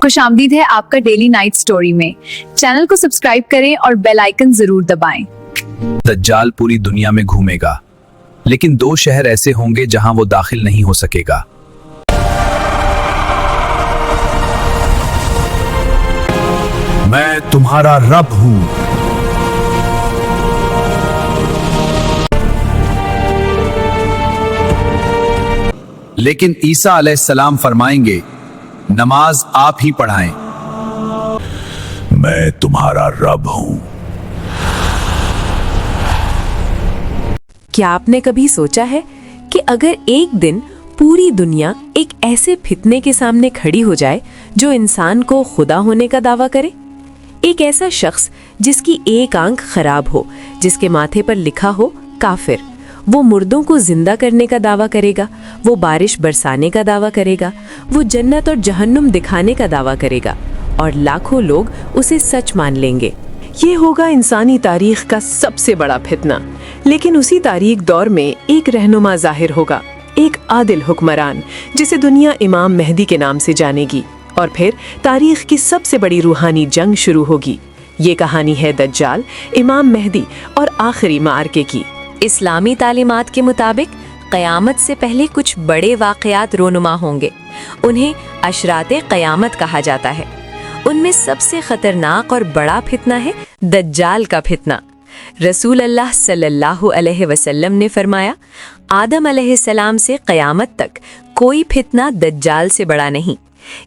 खुशामदीद है आपका daily night story में। चैनल को सब्सक्राइब करें और बेल आइकन जरूर दबाएं। दज्जाल पूरी दुनिया में घूमेगा, लेकिन 2 शहर ऐसे होंगे जहां वो दाखिल नहीं हो सकेगा। मैं तुम्हारा रब हूं। लेकिन ईसा अलैहिस्सलाम फरमाएंगे, नमाज आप ही पढ़ाएं। मैं तुम्हारा रब हूं। क्या आपने कभी सोचा है कि अगर एक दिन पूरी दुनिया एक ऐसे फितने के सामने खड़ी हो जाए जो इंसान को खुदा होने का दावा करे? एक ऐसा शख्स जिसकी एक आंख खराब हो, जिसके माथे पर लिखा हो काफिर, वो मुर्दों को जिंदा करने का दावा करेगा, वो बारिश बरसाने का दावा करेगा, वो जन्नत और जहन्नुम दिखाने का दावा करेगा और लाखों लोग उसे सच मान लेंगे। ये होगा इंसानी तारीख का सबसे बड़ा फितना। लेकिन उसी तारीख दौर में एक रहनुमा जाहिर होगा, एक आदिल हुक्मरान, जिसे दुनिया इमाम मेहदी के नाम से जानेगी। और फिर तारीख की सबसे बड़ी रूहानी जंग शुरू होगी। ये कहानी है दज्जाल, इमाम मेहदी और आखिरी मार्के की। इस्लामी तालीमात के मुताबिक क़यामत से पहले कुछ बड़े वाक़यात रोनुमा होंगे। उन्हें अशराते क़यामत कहा जाता है। उनमें सबसे ख़तरनाक और बड़ा फितना है दज्जाल का फितना। रसूल अल्लाह सल्लल्लाहु अलैहि वसल्लम ने फरमाया, आदम अलैहिस्सलाम से क़यामत तक कोई फितना दज्जाल से बड़ा नहीं।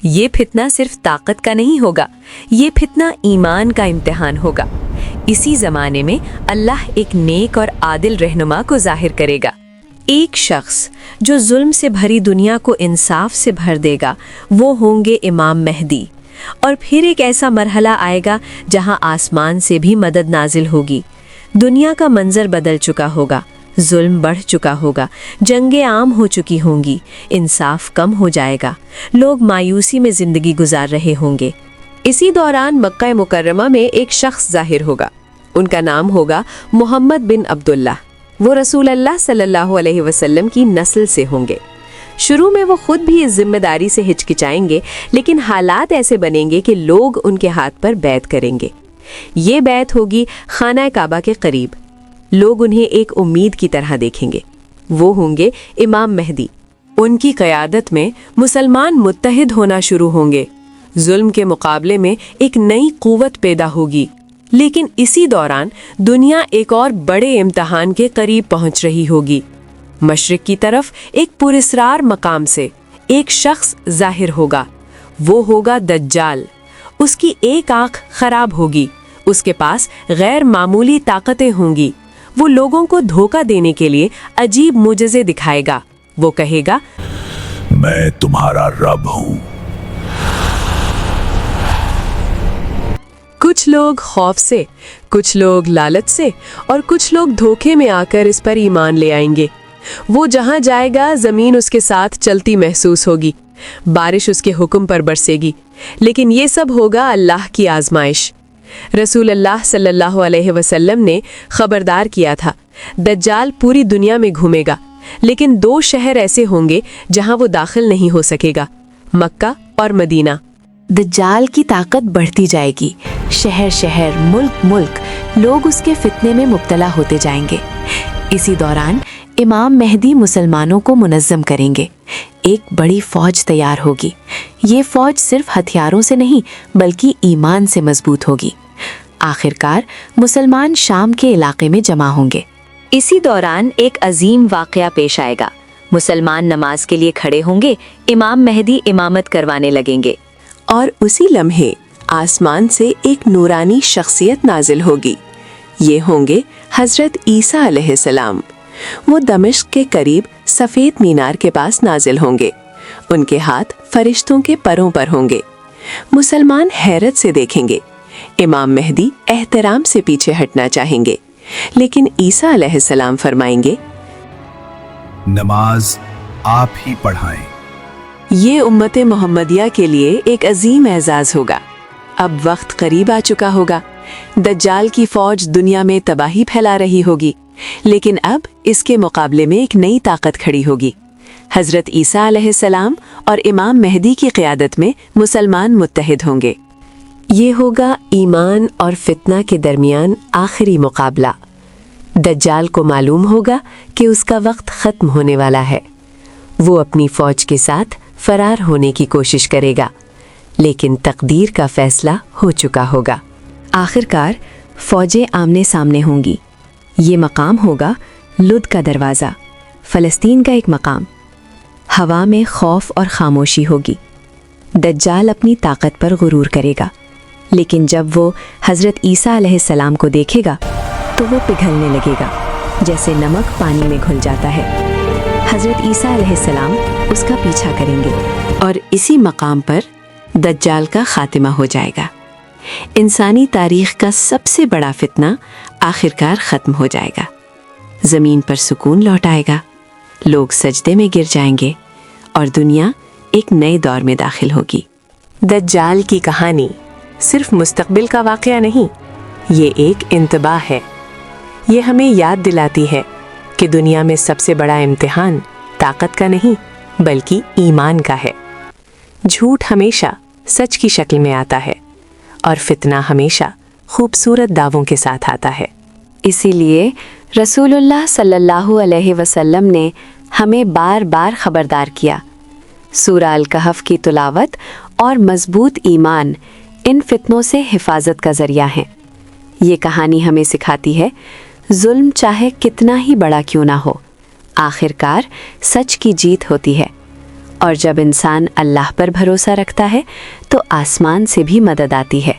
ये फितना सिर्फ ताकत का नहीं होगा, ये फितना ईमान का इम्तिहान होगा। इसी ज़माने में अल्लाह एक नेक और आदिल रहनुमा को जाहिर करेगा, एक शख्स जो जुल्म से भरी दुनिया को इंसाफ से भर देगा। वो होंगे इमाम मेहदी। और फिर एक ऐसा मरहला आएगा जहां आसमान से भी मदद नाजिल होगी। दुनिया का मंजर बदल चुका होगा, जुल्म बढ़ चुका होगा, जंगें आम हो चुकी होंगी, इंसाफ कम हो जाएगा, लोग मायूसी में ज़िंदगी गुजार रहे होंगे। इसी दौरान मक्का मुकर्रमा में एक शख्स जाहिर होगा। उनका नाम होगा मोहम्मद बिन अब्दुल्लाह। वो रसूल अल्लाह सल्लल्लाहु अलैहि वसल्लम की नस्ल से होंगे। शुरू में वो खुद भी इस जिम्मेदारी से हिचकिचाएंगे, लेकिन हालात ऐसे बनेंगे कि लोग उनके हाथ पर बैत करेंगे। ये बैत होगी खाना काबा के करीब। लोग उन्हें एक उम्मीद की तरह देखेंगे। वो होंगे इमाम मेहदी। उनकी क़यादत में मुसलमान मुत्तहिद होना शुरू होंगे। जुल्म के मुकाबले में एक नई क़ुव्वत पैदा होगी। लेकिन इसी दौरान दुनिया एक और बड़े इम्तिहान के करीब पहुंच रही होगी। मशरिक की तरफ एक पुरस्रार मकाम से एक शख्स जाहिर होगा। वो होगा दज्जाल। उसकी एक आंख खराब होगी, उसके पास गैर मामूली ताकतें होंगी। वो लोगों को धोखा देने के लिए अजीब मुजज़े दिखाएगा। वो कहेगा, मैं तुम्हारा रब हूं। कुछ लोग खौफ से, कुछ लोग लालच से और कुछ लोग धोखे में आकर इस पर ईमान ले आएंगे। वो जहां जाएगा जमीन उसके साथ चलती महसूस होगी, बारिश उसके हुक्म पर बरसेगी। लेकिन ये सब होगा अल्लाह की आजमाइश। रसूल अल्लाह सल्लल्लाहु अलैहि वसल्लम ने खबरदार किया था, दज्जाल पूरी दुनिया में घूमेगा, लेकिन 2 शहर ऐसे होंगे जहां वो दाखिल नहीं हो सकेगा, मक्का और मदीना। दज्जाल की ताकत बढ़ती जाएगी। शहर शहर, मुल्क मुल्क लोग उसके फितने में मुब्तला होते जाएंगे। इसी दौरान इमाम मेहदी मुसलमानों को मुनज़्ज़म करेंगे। एक बड़ी फ़ौज तैयार होगी। ये फ़ौज सिर्फ हथियारों से नहीं बल्कि ईमान से मजबूत होगी। आखिरकार मुसलमान शाम के इलाके में जमा होंगे। इसी दौरान एक अजीम वाक़या पेश आएगा। मुसलमान नमाज के लिए खड़े होंगे, इमाम मेहदी इमामत करवाने लगेंगे। और उसी लम्हे आसमान से एक नूरानी शख्सियत नाजिल होगी। ये होंगे हज़रत ईसा अलैहिस्सलाम। वो दमिश्क के करीब सफ़ेद मीनार के पास नाजिल होंगे। उनके हाथ फरिश्तों के परों पर होंगे। मुसलमान हैरत से देखेंगे। इमाम मेहदी एहतराम से पीछे हटना चाहेंगे, लेकिन ईसा अलैहिस्सलाम फरमाएंगे, नमाज आप ही पढ़ाएं। ये उम्मत मोहम्मदिया के लिए एक अजीम एजाज होगा। अब वक्त करीब आ चुका होगा। दज्जाल की फौज दुनिया में तबाही फैला रही होगी, लेकिन अब इसके मुकाबले में एक नई ताकत खड़ी होगी। حضرت عیسیٰ علیہ السلام اور امام مہدی کی قیادت میں مسلمان متحد ہوں گے۔ یہ ہوگا ایمان اور فتنہ کے درمیان آخری مقابلہ۔ دجال کو معلوم ہوگا کہ اس کا وقت ختم ہونے والا ہے۔ وہ اپنی فوج کے ساتھ فرار ہونے کی کوشش کرے گا، لیکن تقدیر کا فیصلہ ہو چکا ہوگا۔ آخرکار فوجیں آمنے سامنے ہوں گی۔ یہ مقام ہوگا لد کا دروازہ، فلسطین کا ایک مقام۔ ہوا میں خوف اور خاموشی ہوگی۔ دجال اپنی طاقت پر غرور کرے گا، لیکن جب وہ حضرت عیسیٰ علیہ السلام کو دیکھے گا تو وہ پگھلنے لگے گا، جیسے نمک پانی میں گھل جاتا ہے۔ حضرت عیسیٰ علیہ السلام اس کا پیچھا کریں گے، اور اسی مقام پر دجال کا خاتمہ ہو جائے گا۔ انسانی تاریخ کا سب سے بڑا فتنہ آخرکار ختم ہو جائے گا۔ زمین پر سکون لوٹ آئے گا، لوگ سجدے میں گر جائیں گے اور دنیا ایک نئے دور میں داخل ہوگی۔ دجال کی کہانی صرف مستقبل کا واقعہ نہیں، یہ ایک انتباہ ہے۔ یہ ہمیں یاد دلاتی ہے کہ دنیا میں سب سے بڑا امتحان طاقت کا نہیں بلکہ ایمان کا ہے۔ جھوٹ ہمیشہ سچ کی شکل میں آتا ہے اور فتنہ ہمیشہ خوبصورت دعووں کے ساتھ آتا ہے۔ اسی لیے رسول اللہ صلی اللہ علیہ وسلم نے ہمیں بار بار خبردار کیا۔ سورہ الکہف کی تلاوت اور مضبوط ایمان ان فتنوں سے حفاظت کا ذریعہ ہیں۔ یہ کہانی ہمیں سکھاتی ہے، ظلم چاہے کتنا ہی بڑا کیوں نہ ہو، آخرکار سچ کی جیت ہوتی ہے، اور جب انسان اللہ پر بھروسہ رکھتا ہے تو آسمان سے بھی مدد آتی ہے۔